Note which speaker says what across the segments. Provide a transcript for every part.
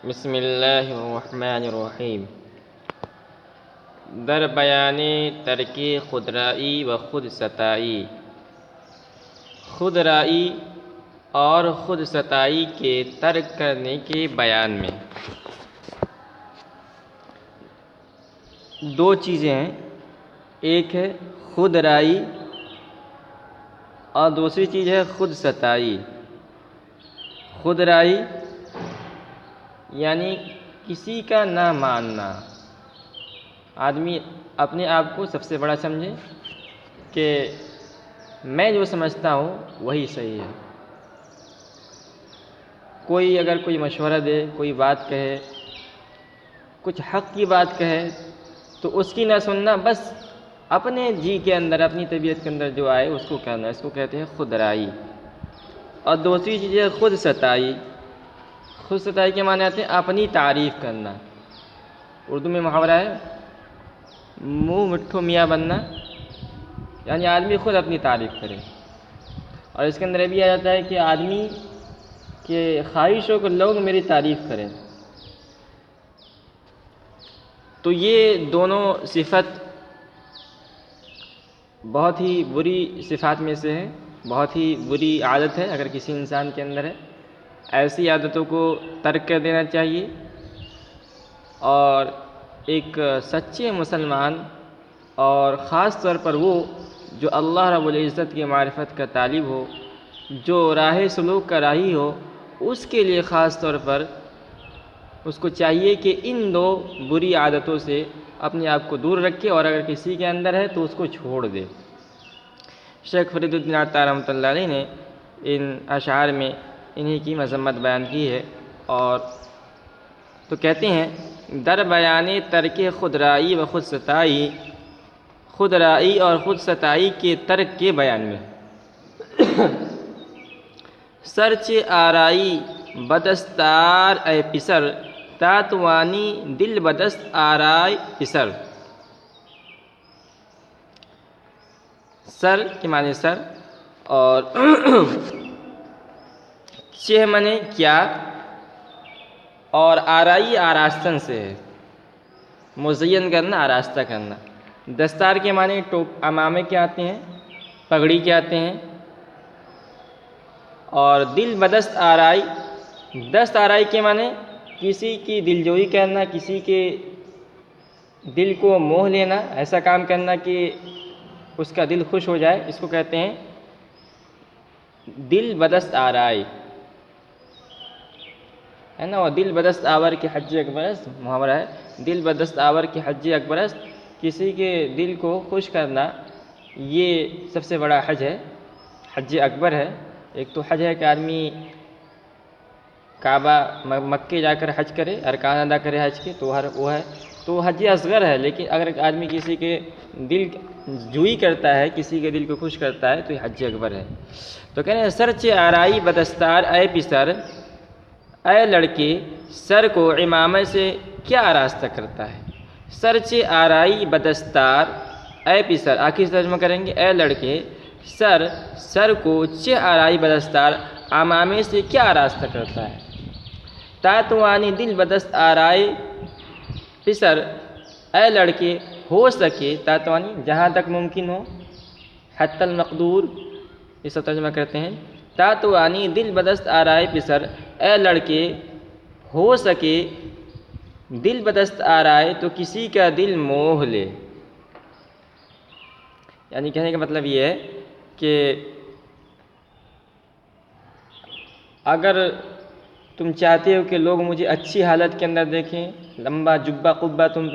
Speaker 1: بسم اللہ الرحمن الرحیم۔ در بیان ترک خودرائی و خود ستائی۔ خودرائی اور خود ستائی کے ترک کرنے کے بیان میں دو چیزیں ہیں، ایک ہے خودرائی اور دوسری چیز ہے خود ستائی۔ خودرائی یعنی کسی کا نہ ماننا، آدمی اپنے آپ کو سب سے بڑا سمجھے کہ میں جو سمجھتا ہوں وہی صحیح ہے۔ کوئی اگر کوئی مشورہ دے، کوئی بات کہے، کچھ حق کی بات کہے تو اس کی نہ سننا، بس اپنے جی کے اندر، اپنی طبیعت کے اندر جو آئے اس کو کرنا، اس کو کہتے ہیں خودرائی۔ اور دوسری چیز ہے خود ستائی۔ خود ستائی کے معنی آتے ہیں اپنی تعریف کرنا۔ اردو میں محاورہ ہے منہ مٹھو میاں بننا، یعنی آدمی خود اپنی تعریف کرے۔ اور اس کے اندر یہ بھی آ جاتا ہے کہ آدمی کے خواہش ہو کہ لوگ میری تعریف کریں۔ تو یہ دونوں صفت بہت ہی بری صفات میں سے ہے، بہت ہی بری عادت ہے اگر کسی انسان کے اندر ہے۔ ایسی عادتوں کو ترک کر دینا چاہیے، اور ایک سچے مسلمان اور خاص طور پر وہ جو اللہ رب العزت کی معرفت کا طالب ہو، جو راہ سلوک کا راہی ہو، اس کے لیے خاص طور پر اس کو چاہیے کہ ان دو بری عادتوں سے اپنے آپ کو دور رکھے، اور اگر کسی کے اندر ہے تو اس کو چھوڑ دے۔ شیخ فرید الدین عطار رحمۃ اللہ علیہ نے ان اشعار میں انہی کی مذمت بیان کی ہے، اور تو کہتے ہیں در بیان ترک خودرائی و خود ستائی۔ خودرائی اور خود ستائی کے ترک کے بیان میں سرچ آرائی بدستار اے پسر، تاتوانی دل بدست آرائی پسر۔ سر کے معنی سر، اور چہ معنی کیا، اور آرائی آراستن سے ہے، مزین کرنا، آراستہ کرنا۔ دستار کے معنی عمامے کے آتے ہیں، پگڑی کے آتے ہیں۔ اور دل بدست آرائی، دست آرائی کے معنی کسی کی دلجوئی کرنا، کسی کے دل کو موہ لینا، ایسا کام کرنا کہ اس کا دل خوش ہو جائے، اس کو کہتے ہیں دل بدست آرائی، ہے نا۔ اور دل بدست آور کے حج اکبرست محاورہ ہے، دل بدست آور کے حج اکبرست، کسی کے دل کو خوش کرنا یہ سب سے بڑا حج ہے، حج اکبر ہے۔ ایک تو حج ہے کہ آدمی کعبہ مکے جا کر حج کرے، ارکان ادا کرے حج کے، تو وہ ہے، تو حج اصغر ہے۔ لیکن اگر آدمی کسی کے دل جوئی کرتا ہے، کسی کے دل کو خوش کرتا ہے، تو یہ حج اکبر ہے۔ تو کہنے ہیں سرچ آرائی بدستار اے پسر، اے لڑکے سر کو عمامے سے کیا آراستہ کرتا ہے۔ سرچ آرائی بدستار اے پسر، آخر ترجمہ کریں گے اے لڑکے سر کو چہ آرائی بدستار، عمامے سے کیا آراستہ کرتا ہے۔ تاتوانی دل بدست آرائی پسر، اے لڑکے ہو سکے، تاتوانی جہاں تک ممکن ہو، حتی المقدور اس کا ترجمہ کرتے ہیں۔ تاتوانی دل بدست آرائی پسر، اے لڑکے ہو سکے دل بدست آرائے تو کسی کا دل موہ لے۔ یعنی کہنے کا مطلب یہ ہے کہ اگر تم چاہتے ہو کہ لوگ مجھے اچھی حالت کے اندر دیکھیں، لمبا جبہ قبہ تم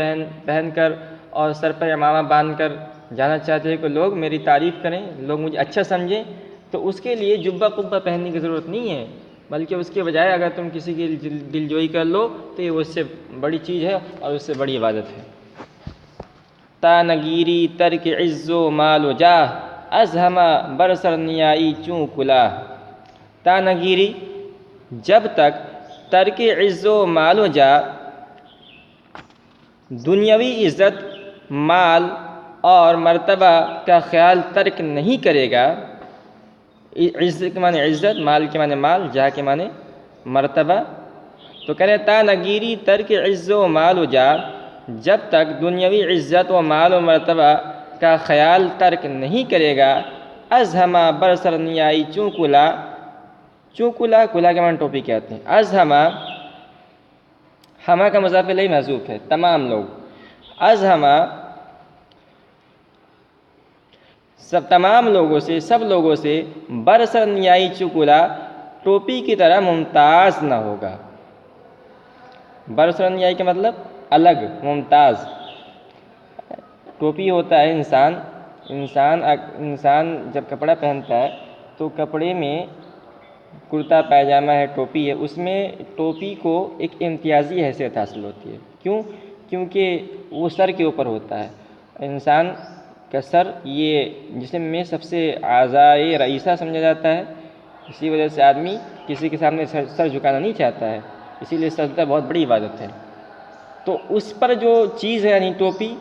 Speaker 1: پہن کر اور سر پر عمامہ باندھ کر جانا چاہتے ہو کہ لوگ میری تعریف کریں، لوگ مجھے اچھا سمجھیں، تو اس کے لیے جبہ قبہ پہننے کی ضرورت نہیں ہے، بلکہ اس کے بجائے اگر تم کسی کی دلجوئی کر لو تو یہ اس سے بڑی چیز ہے اور اس سے بڑی عبادت ہے۔ تا نگیری ترک عز و مال و جاہ، از ہمہ برسر نیائی چوں کلاه۔ تا نگیری جب تک ترک عز و مال و جاہ، دنیاوی عزت، مال اور مرتبہ کا خیال ترک نہیں کرے گا۔ عزت کے معنی عزت، مال کے معنی مال، جاہ کے معنی مرتبہ، تو کہہ رہے تا نگیری ترک عز و مال و جا، جب تک دنیاوی عزت و مال و مرتبہ کا خیال ترک نہیں کرے گا، از ہما برسر نیائی چوں کلا، چوں کلا، کلا کے معنی ٹوپی کہتے ہیں، از ہما، ہما کا مضاف الیہ محذوف ہے، تمام لوگ، از ہما سب تمام لوگوں سے، سب لوگوں سے، برسر نیائی چکلا، ٹوپی کی طرح ممتاز نہ ہوگا۔ برسر نیائی کا مطلب الگ، ممتاز۔ ٹوپی ہوتا ہے انسان جب کپڑا پہنتا ہے تو کپڑے میں کرتا پائجامہ ہے، ٹوپی ہے، اس میں ٹوپی کو ایک امتیازی حیثیت حاصل ہوتی ہے۔ کیوں؟ کیونکہ وہ سر کے اوپر ہوتا ہے۔ انسان کا سر یہ جسم میں سب سے اعضائے رئیسہ سمجھا جاتا ہے، اسی وجہ سے آدمی کسی کے سامنے سر جھکانا نہیں چاہتا ہے، اسی لیے سجدہ بہت بڑی عبادت ہے۔ تو اس پر جو چیز ہے یعنی ٹوپی،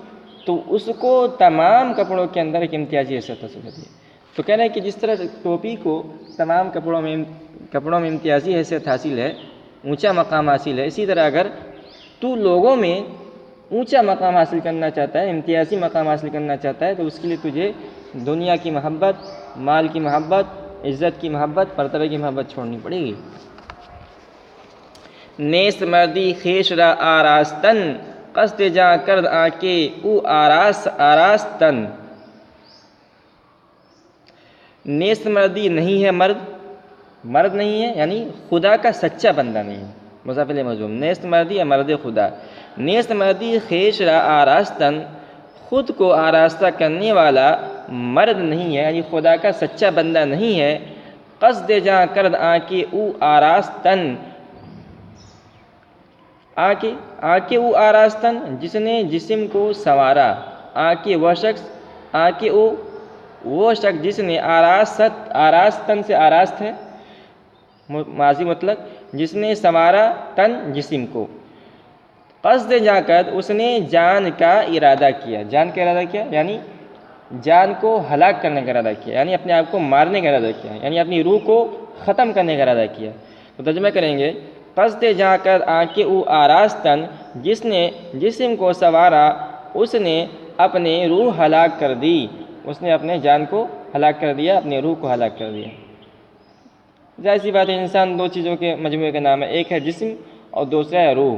Speaker 1: تو اس کو تمام کپڑوں کے اندر ایک امتیازی حیثیت حاصل ہوتی ہے۔ تو کہہ رہے ہیں کہ جس طرح ٹوپی کو تمام کپڑوں میں امتیازی حیثیت حاصل ہے، اونچا مقام حاصل ہے، اسی طرح اگر تو لوگوں میں اونچا مقام حاصل کرنا چاہتا ہے، امتیازی مقام حاصل کرنا چاہتا ہے، تو اس کے لیے تجھے دنیا کی محبت، مال کی محبت، عزت کی محبت، مرتبہ کی محبت چھوڑنی پڑے گی۔ نیست مردی خیش را آراستن، قصد جاں کرد آکے او آراستن۔ نیست مردی نہیں ہے مرد نہیں ہے یعنی خدا کا سچا بندہ نہیں ہے، مضاف الیہ محذوف، نیست مردی ہے مرد خدا، نیست مردی خیش را آراستن، خود کو آراستہ کرنے والا مرد نہیں ہے یعنی خدا کا سچا بندہ نہیں ہے، قصد جاں کرد آکے او آراستن، آکے او آراستن، جس نے جسم کو سنوارا، آکے وہ شخص، آکے او وہ شخص جس نے آراستن سے آراست ہے ماضی مطلق، جس نے سنوارا تن جسم کو، قصد جاں کرد اس نے جان کا ارادہ کیا، جان کا ارادہ کیا یعنی جان کو ہلاک کرنے کا ارادہ کیا، یعنی اپنے آپ کو مارنے کا ارادہ کیا، یعنی اپنی روح کو ختم کرنے کا ارادہ کیا۔ تو ترجمہ کریں گے، قصد جاں کرد آکے او آراستن، جس نے جسم کو سنوارا اس نے اپنے روح ہلاک کر دی، اس نے اپنے جان کو ہلاک کر دیا، اپنے روح کو ہلاک کر دیا۔ ظاہر سی بات ہے انسان دو چیزوں کے مجموعے کا نام ہے، ایک ہے جسم اور دوسرا ہے روح۔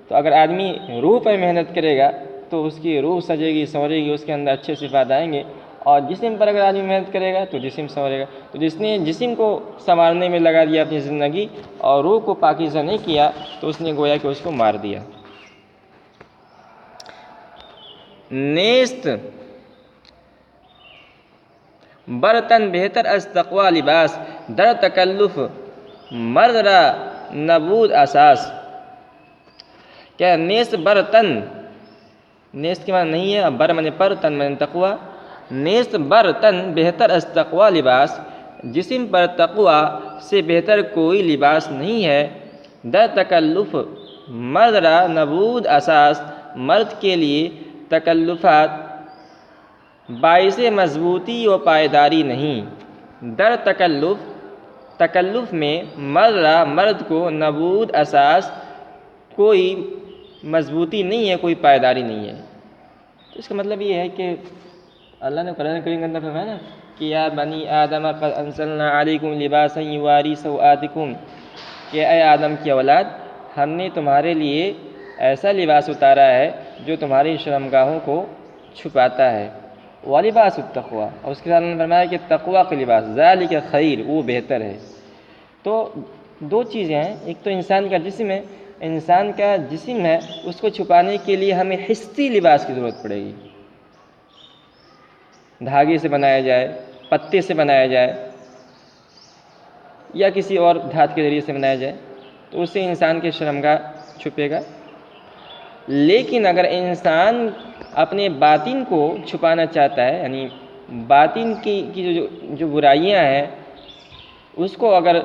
Speaker 1: تو اگر آدمی روح پر محنت کرے گا تو اس کی روح سجے گی، سنورے گی، اس کے اندر اچھے صفات آئیں گے، اور جسم پر اگر آدمی محنت کرے گا تو جسم سنورے گا۔ تو جس نے جسم کو سنوارنے میں لگا دیا اپنی زندگی اور روح کو پاکیزہ نہیں کیا تو اس نے گویا کہ اس کو مار دیا۔ نیست برتن بہتر از تقوی لباس، در تکلف مرد را نبود اساس۔ کیا نیست برتن، نیست کے معنی نہیں ہے، بر معنی پر، تن معنی تقوی، نیست برتن بہتر از تقوی لباس، جسم پر تقوی سے بہتر کوئی لباس نہیں ہے، در تکلف مرد را نبود اساس، مرد کے لیے تکلفات باعث مضبوطی و پائیداری نہیں، در تکلف میں مرد کو نبود اساس، کوئی مضبوطی نہیں ہے، کوئی پائیداری نہیں ہے۔ تو اس کا مطلب یہ ہے کہ اللہ نے قرآن کریم کے اندر فرمایا نا کہ یا بنی آدم قد انزلنا علیکم لباسا یواری سوآتکم، کہ اے آدم کی اولاد، ہم نے تمہارے لیے ایسا لباس اتارا ہے جو تمہاری شرمگاہوں کو چھپاتا ہے، ولباس التقوی، اور اس کے ساتھ فرمایا کہ تقوی کا لباس، ذالک خیر، وہ بہتر ہے۔ تو دو چیزیں ہیں، ایک تو انسان کا جسم ہے، انسان کا جسم ہے، اس کو چھپانے کے لیے ہمیں حسی لباس کی ضرورت پڑے گی، دھاگے سے بنایا جائے، پتے سے بنایا جائے یا کسی اور دھات کے ذریعے سے بنایا جائے تو اس سے انسان کے شرمگاہ چھپے گا۔ لیکن اگر انسان اپنے باطن کو چھپانا چاہتا ہے، یعنی باطن کی جو برائیاں ہیں اس کو اگر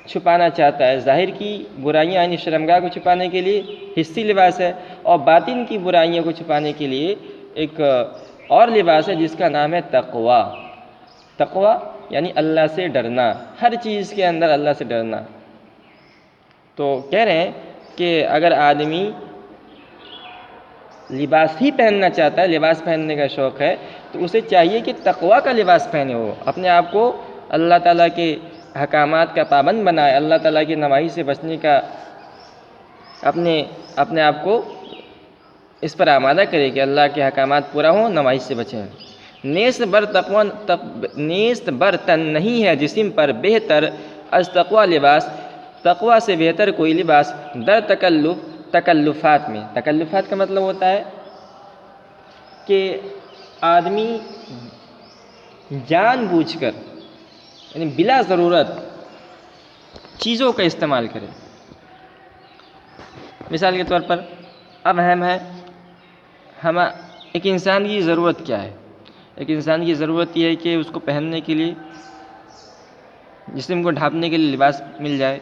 Speaker 1: چھپانا چاہتا ہے، ظاہر کی برائیاں یعنی شرمگاہ کو چھپانے کے لیے حسی لباس ہے، اور باطن کی برائیوں کو چھپانے کے لیے ایک اور لباس ہے جس کا نام ہے تقوی۔ تقوی یعنی اللہ سے ڈرنا، ہر چیز کے اندر اللہ سے ڈرنا۔ تو کہہ رہے ہیں کہ اگر آدمی لباس ہی پہننا چاہتا ہے، لباس پہننے کا شوق ہے، تو اسے چاہیے کہ تقویٰ کا لباس پہنے، ہو اپنے آپ کو اللہ تعالیٰ کے احکامات کا پابند بنائے، اللہ تعالیٰ کی نواہی سے بچنے کا اپنے آپ کو اس پر آمادہ کرے کہ اللہ کے احکامات پورا ہوں، نواہی سے بچیں۔ نیست بر تن نہیں ہے جسم پر بہتر از تقویٰ لباس، تقویٰ سے بہتر کوئی لباس در تکلفات میں۔ تکلفات کا مطلب ہوتا ہے کہ آدمی جان بوجھ کر یعنی بلا ضرورت چیزوں کا استعمال کرے۔ مثال کے طور پر اب ہم ہیں، ایک انسان کی ضرورت کیا ہے؟ ایک انسان کی ضرورت یہ ہے کہ اس کو پہننے کے لیے، جسم کو ڈھانپنے کے لیے لباس مل جائے،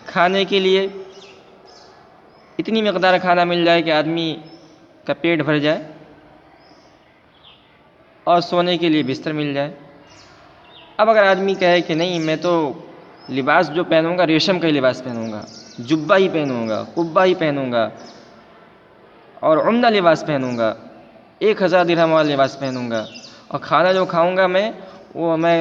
Speaker 1: کھانے کے لیے اتنی مقدار کھانا مل جائے کہ آدمی کا پیٹ بھر جائے، اور سونے کے لیے بستر مل جائے۔ اب اگر آدمی کہے کہ نہیں، میں تو لباس جو پہنوں گا ریشم کا ہی لباس پہنوں گا، جبہ ہی پہنوں گا، قبہ ہی پہنوں گا، اور عمدہ لباس پہنوں گا، 1000 درہم والا لباس پہنوں گا، اور کھانا جو کھاؤں گا میں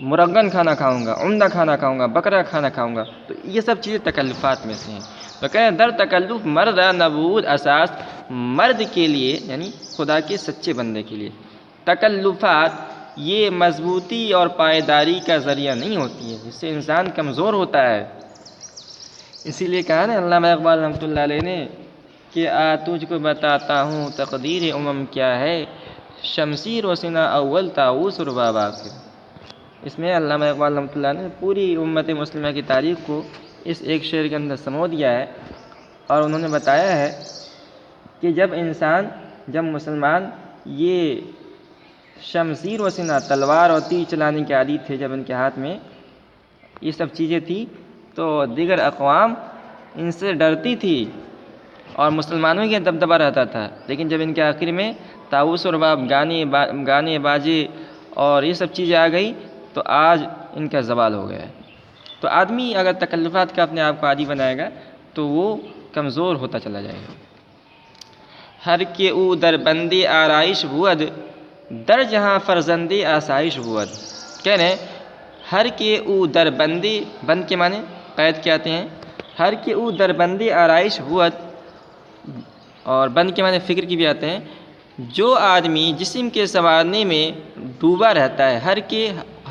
Speaker 1: مرغن کھانا کھاؤں گا، عمدہ کھانا کھاؤں گا، بکرا کھانا کھاؤں گا، تو یہ سب چیزیں تکلفات میں سے ہیں۔ تو کہیں در تکلف مرد نبود اساس، مرد کے لیے یعنی خدا کے سچے بندے کے لیے تکلفات یہ مضبوطی اور پائیداری کا ذریعہ نہیں ہوتی ہے، جس سے انسان کمزور ہوتا ہے۔ اسی لیے کہا نا علامہ اقبال رحمۃ اللہ علیہ نے کہ تجھ کو بتاتا ہوں تقدیر کیا ہے، شمشیر و سنا اول طاؤس اور بابا کے۔ اس میں علامہ اقبال رحمۃ اللہ نے پوری امت مسلمہ کی تاریخ کو اس ایک شعر کے اندر سمو دیا ہے، اور انہوں نے بتایا ہے کہ جب مسلمان یہ شمشیر و سنا، تلوار اور تیر چلانے کے عادی تھے، جب ان کے ہاتھ میں یہ سب چیزیں تھیں، تو دیگر اقوام ان سے ڈرتی تھی اور مسلمانوں کے دبدبہ رہتا تھا۔ لیکن جب ان کے آخر میں طاؤس اور رباب، گانے باجے اور یہ سب چیزیں آ گئی، تو آج ان کا زوال ہو گیا ہے۔ تو آدمی اگر تکلفات کا اپنے آپ کو عادی بنائے گا تو وہ کمزور ہوتا چلا جائے گا۔ ہر کے او در بندی آرائش بود، در جہاں فرزندی آسائش بود۔ کہہ رہے ہیں ہر کے او در بندی، بند کے معنی قید کے آتے ہیں، ہر کے او در بندی آرائش بود، اور بند کے معنی فکر کی بھی آتے ہیں۔ جو آدمی جسم کے سنوارنے میں ڈوبا رہتا ہے،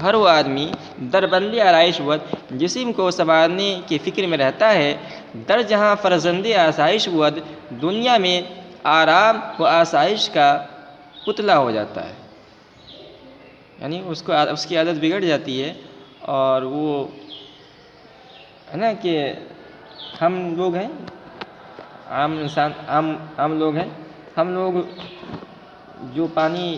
Speaker 1: ہر وہ آدمی در بندی آرائش بود، جسم کو سنوارنے کی فکر میں رہتا ہے، در جہاں فرزندی آسائش بود، دنیا میں آرام و آسائش کا پتلا ہو جاتا ہے، یعنی اس کی عادت بگڑ جاتی ہے۔ اور وہ ہے نا کہ ہم لوگ ہیں، عام انسان، عام لوگ ہیں، ہم لوگ جو پانی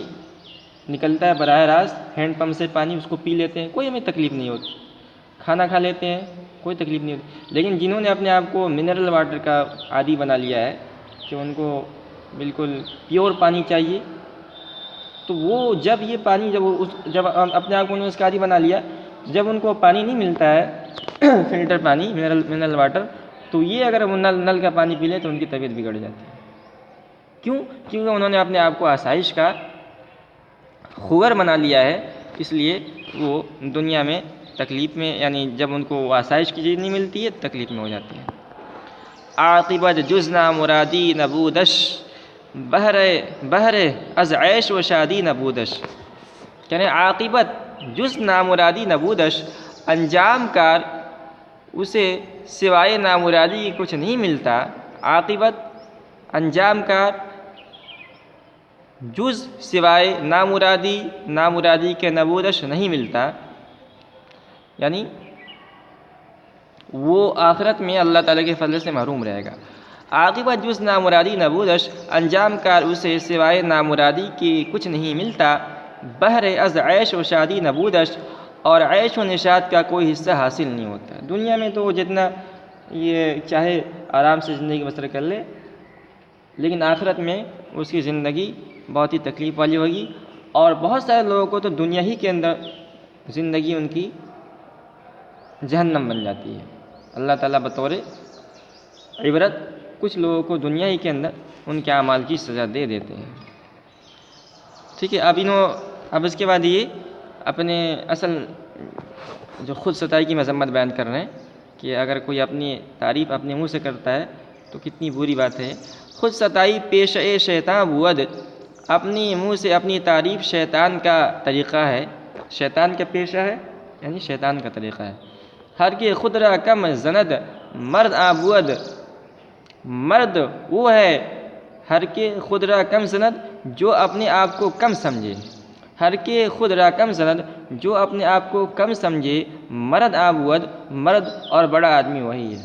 Speaker 1: نکلتا ہے براہ راست ہینڈ پمپ سے پانی، اس کو پی لیتے ہیں، کوئی ہمیں تکلیف نہیں ہوتی، کھانا کھا لیتے ہیں، کوئی تکلیف نہیں ہوتی۔ لیکن جنہوں نے اپنے آپ کو منرل واٹر کا عادی بنا لیا ہے کہ ان کو بالکل پیور پانی چاہیے، تو وہ جب یہ پانی جب اپنے آپ کو انہوں نے اس کا عادی بنا لیا، جب ان کو پانی نہیں ملتا ہے فلٹر پانی، منرل واٹر، تو یہ اگر وہ نل کا پانی پی لیں تو ان کی طبیعت بگڑ جاتی ہے۔ کیونکہ انہوں نے اپنے آپ کو آسائش کا خوگر بنا لیا ہے، اس لیے وہ دنیا میں تکلیف میں، یعنی جب ان کو آسائش کی چیز نہیں ملتی ہے تکلیف میں ہو جاتی ہے۔ عاقبت جز نامرادی نبودش، بہر از عیش و شادی نبودش۔ یعنی عاقبت جز نامرادی نبودش، انجام کار اسے سوائے نامرادی کی کچھ نہیں ملتا۔ عاقبت انجام کار جز سوائے نامرادی کے نبودش نہیں ملتا، یعنی وہ آخرت میں اللہ تعالیٰ کے فضل سے محروم رہے گا۔ عاقبت جز نامرادی نبودش، انجام کار اسے سوائے نامرادی کی کچھ نہیں ملتا۔ بہر از عیش و شادی نبودش، اور عیش و نشاط کا کوئی حصہ حاصل نہیں ہوتا۔ دنیا میں تو وہ جتنا یہ چاہے آرام سے زندگی بسر کر لے، لیکن آخرت میں اس کی زندگی بہت ہی تکلیف والی ہوگی، اور بہت سارے لوگوں کو تو دنیا ہی کے اندر زندگی ان کی جہنم بن جاتی ہے۔ اللہ تعالیٰ بطور عبرت کچھ لوگوں کو دنیا ہی کے اندر ان کے اعمال کی سزا دے دیتے ہیں. ٹھیک ہے. اب اس کے بعد یہ اپنے اصل جو خود ستائی کی مذمت بیان کر رہے ہیں کہ اگر کوئی اپنی تعریف اپنے منہ سے کرتا ہے تو کتنی بری بات ہے. خود ستائی پیش شیطان بود، اپنی منہ سے اپنی تعریف شیطان کا طریقہ ہے. شیطان کا پیشہ ہے یعنی شیطان کا طریقہ ہے. ہر کے خود را کم زند مرد آبود، مرد وہ ہے ہر کے خود را کم زند جو اپنے آپ کو کم سمجھے. ہر کے خود را کم زند جو اپنے آپ کو کم سمجھے، مرد آبود، مرد اور بڑا آدمی وہی ہے.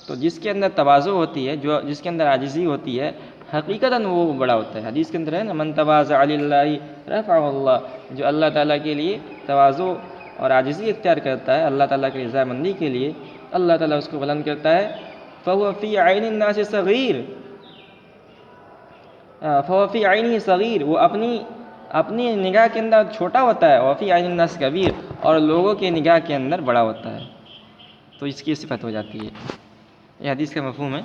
Speaker 1: تو جس کے اندر تواضع ہوتی ہے، جس کے اندر عاجزی ہوتی ہے، حقیقتاً وہ بڑا ہوتا ہے. حدیث کے اندر ہے نا، من تواضع للہ رفعہ اللہ، جو اللہ تعالیٰ کے لیے تواضع اور عاجزی اختیار کرتا ہے اللہ تعالیٰ کی رضامندی کے لیے، اللہ تعالیٰ اس کو بلند کرتا ہے. فهو فی عین الناس صغیر، فهو فی عینہ صغیر، وہ اپنی نگاہ کے اندر چھوٹا ہوتا ہے. وفی عین الناس کبیر، اور لوگوں کے نگاہ کے اندر بڑا ہوتا ہے. تو اس کی صفت ہو جاتی ہے. یہ حدیث کا مفہوم ہے.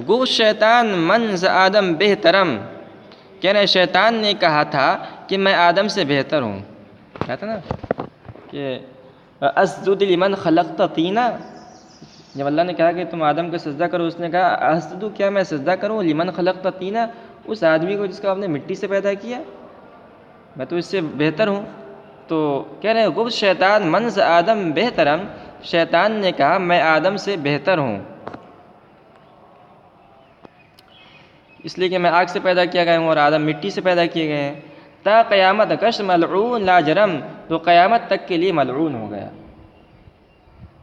Speaker 1: گو شیطان من ز آدم بہترم، کہنا شیطان نے کہا تھا کہ میں آدم سے بہتر ہوں. کہا تھا نا کہ اسجد لمن خلقت طینا، جب اللہ نے کہا کہ تم آدم کو سجدہ کرو، اس نے کہا اسجد، کیا میں سجدہ کروں لمن خلقت طینا، اس آدمی کو جس کو آپ نے مٹی سے پیدا کیا، میں تو اس سے بہتر ہوں. تو کہہ رہے ہیں گو شیطان من ز آدم بہترم، شیطان نے کہا میں آدم سے بہتر ہوں، اس لیے کہ میں آگ سے پیدا کیا گیا ہوں اور آدم مٹی سے پیدا کیے گئے ہیں. تا قیامت کش ملعون لا جرم، تو قیامت تک کے لیے ملعون ہو گیا.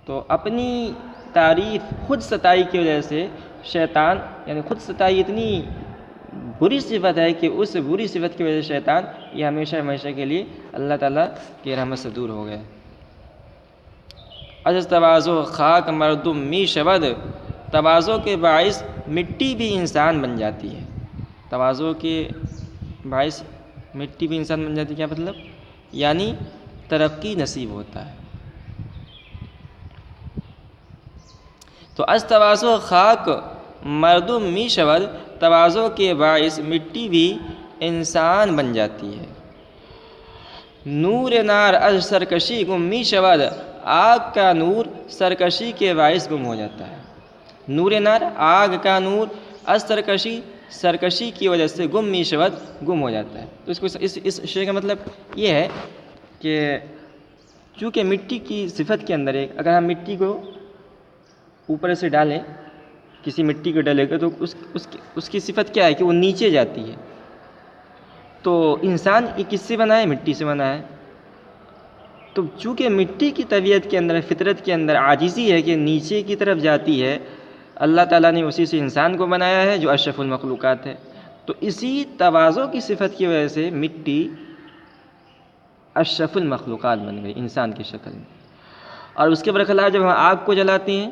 Speaker 1: تو اپنی تعریف خود ستائی کی وجہ سے شیطان، یعنی خود ستائی اتنی بری صفت ہے کہ اس بری صفت کی وجہ سے شیطان یہ ہمیشہ ہمیشہ کے لیے اللہ تعالیٰ کی رحمت سے دور ہو گیا. از تواضع خاک مردم می شود، تواضع کے باعث مٹی بھی انسان بن جاتی ہے. تواضع کے باعث مٹی بھی انسان بن جاتی ہے. کیا مطلب؟ یعنی ترقی نصیب ہوتا ہے. تو از تواضع خاک مردم می شود، تواضع کے باعث مٹی بھی انسان بن جاتی ہے. نور نار از سرکشی گم می شود، آگ کا نور سرکشی کے باعث گم ہو جاتا ہے. نور نار، آگ کا نور، از سرکشی کی وجہ سے گم می شود، گم ہو جاتا ہے. تو اس شعر کا مطلب یہ ہے کہ چونکہ مٹی کی صفت کے اندر اگر ہم مٹی کو اوپر سے ڈالیں، کسی مٹی کو ڈالے گا تو اس کی صفت کیا ہے کہ وہ نیچے جاتی ہے. تو انسان کس سے بنا ہے؟ مٹی سے بنا ہے. تو چونکہ مٹی کی طبیعت کے اندر، فطرت کے اندر عاجزی ہے کہ نیچے کی طرف جاتی ہے، اللہ تعالیٰ نے اسی سے انسان کو بنایا ہے جو اشرف المخلوقات ہے. تو اسی تواضع کی صفت کی وجہ سے مٹی اشرف المخلوقات بن گئی انسان کی شکل میں. اور اس کے برخلاف جب ہم آگ کو جلاتے ہیں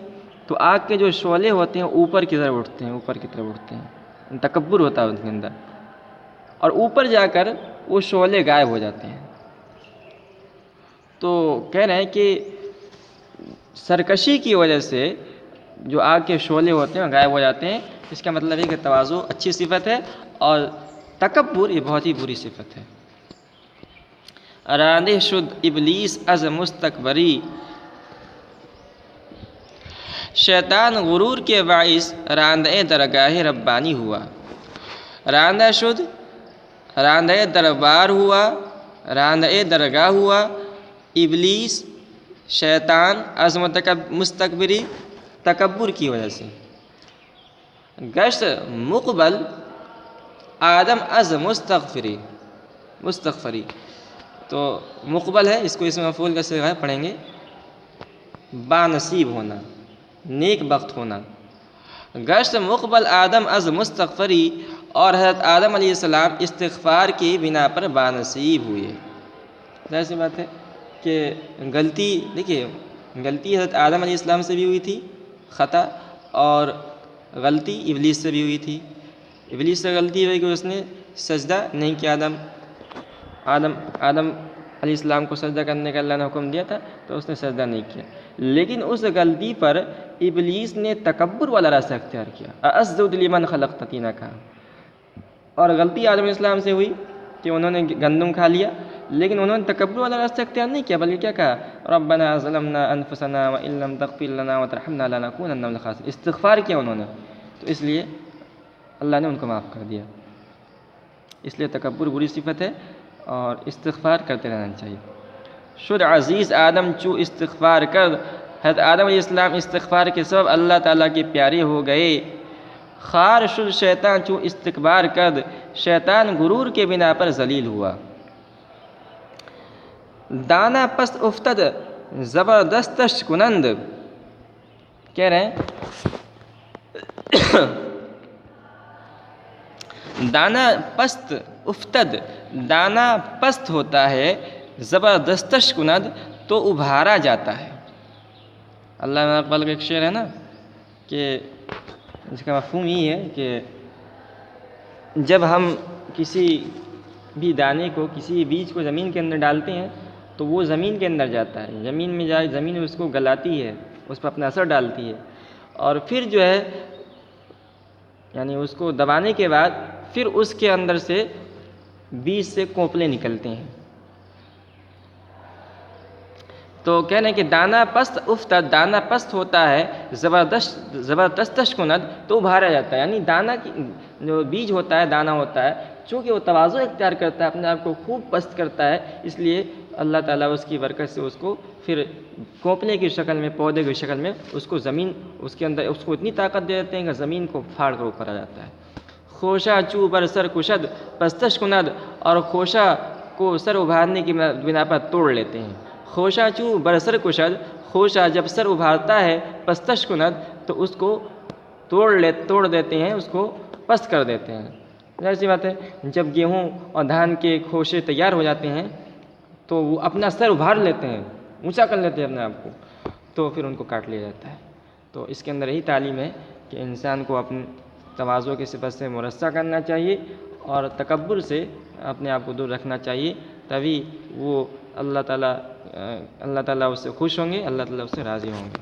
Speaker 1: تو آگ کے جو شعلے ہوتے ہیں اوپر کی طرف اٹھتے ہیں، تکبر ہوتا ہے ان کے اندر، اور اوپر جا کر وہ شعلے غائب ہو جاتے ہیں. تو کہہ رہے ہیں کہ سرکشی کی وجہ سے جو آگ کے شعلے ہوتے ہیں غائب ہو جاتے ہیں. اس کا مطلب ہے کہ تواضع اچھی صفت ہے اور تکبر یہ بہت ہی بری صفت ہے. راندہ شد ابلیس از مستکبری، شیطان غرور کے باعث راندہ درگاہ ربانی ہوا. راندہ شد، راندہ دربار ہوا، راندہ درگاہ ہوا. ابلیس شیطان از مستکبری، تکبر کی وجہ سے. گشت مقبل آدم از مستغفری. تو مقبل ہے، اس کو اس مفعول کا صیغہ پڑھیں گے با نصیب ہونا، نیک بخت ہونا. گشت مقبل آدم از مستغفری، اور حضرت آدم علیہ السلام استغفار کی بنا پر بانصیب ہوئے. ظاہر سی بات ہے کہ غلطی، دیکھیے غلطی حضرت آدم علیہ السلام سے بھی ہوئی تھی خطا، اور غلطی ابلیس سے بھی ہوئی تھی. ابلیس سے غلطی ہوئی کہ اس نے سجدہ نہیں کیا. آدم علیہ السلام کو سجدہ کرنے کا اللہ نے حکم دیا تھا تو اس نے سجدہ نہیں کیا، لیکن اس غلطی پر ابلیس نے تکبر والا راستہ اختیار کیا، اَأَسْجُدُ لِمَنْ خَلَقْتَ طِينًا کہا، اور غلطی آدم علیہ السلام سے ہوئی کہ انہوں نے گندم کھا لیا، لیکن انہوں نے تکبر والا راستہ اختیار نہیں کیا، بلکہ کیا کہا، ربنا ظلمنا انفسنا وان لم تغفر لنا وترحمنا لنكونن من الخاسرین، استغفار کیا انہوں نے، تو اس لیے اللہ نے ان کو معاف کر دیا۔ اس لیے تکبر بری صفت ہے اور استغفار کرتے رہنا چاہیے۔ شد عزیز آدم چو استغفار کر، حضرت آدم علیہ السلام استغفار کے سبب اللہ تعالیٰ کے پیارے ہو گئے۔ خار شد شیطان چو استکبار کر، شیطان غرور کے بنا پر ذلیل ہوا۔ دانا پست افتد زبردستش کنند، کہہ رہے ہیں دانا پست افتد، دانا پست ہوتا ہے، زبردستش کند تو ابھارا جاتا ہے۔ علامہ اقبال کا ایک شعر ہے نا کہ اس کا مفہوم یہ ہے کہ جب ہم کسی بھی دانے کو، کسی بیج کو زمین کے اندر ڈالتے ہیں تو وہ زمین کے اندر جاتا ہے، زمین میں جائے، زمین اس کو گلاتی ہے، اس پر اپنا اثر ڈالتی ہے، اور پھر جو ہے یعنی اس کو دبانے کے بعد پھر اس کے اندر سے بیج سے کونپلے نکلتے ہیں۔ تو کہنے ہیں کہ دانا پست افتد، دانا پست ہوتا ہے، زبردستش کند تو ابھارا جاتا ہے، یعنی دانا کی جو بیج ہوتا ہے، دانا ہوتا ہے، چونکہ وہ تواضع اختیار کرتا ہے، اپنے آپ کو خوب پست کرتا ہے، اس لیے اللہ تعالیٰ اس کی برکت سے اس کو پھر کونپلے کی شکل میں، پودے کی شکل میں اس کو زمین، اس کے اندر اس کو اتنی طاقت دے دیتے ہیں کہ زمین کو پھاڑ کر اوپر آ جاتا ہے۔ خوشا چو بر سر کشد پستش کند، اور خوشا کو سر ابھارنے کی بنا پر توڑ لیتے ہیں۔ خوشا چو بر سر کشد، خوشا جب سر ابھارتا ہے، پستش کند تو اس کو توڑ دیتے ہیں، اس کو پست کر دیتے ہیں۔ ایسی بات ہے، جب گیہوں اور دھان کے خوشے تیار ہو جاتے ہیں تو وہ اپنا سر ابھار لیتے ہیں، اونچا کر لیتے ہیں اپنے آپ کو، تو پھر ان کو کاٹ لیا جاتا ہے۔ تو اس کے اندر یہی تعلیم ہے کہ انسان کو اپنے تواضع کی صفت سے مرصع کرنا چاہیے اور تکبر سے اپنے آپ کو دور رکھنا چاہیے، تبھی وہ اللہ تعالیٰ اس سے خوش ہوں گے، اللہ تعالیٰ اس سے راضی ہوں گے۔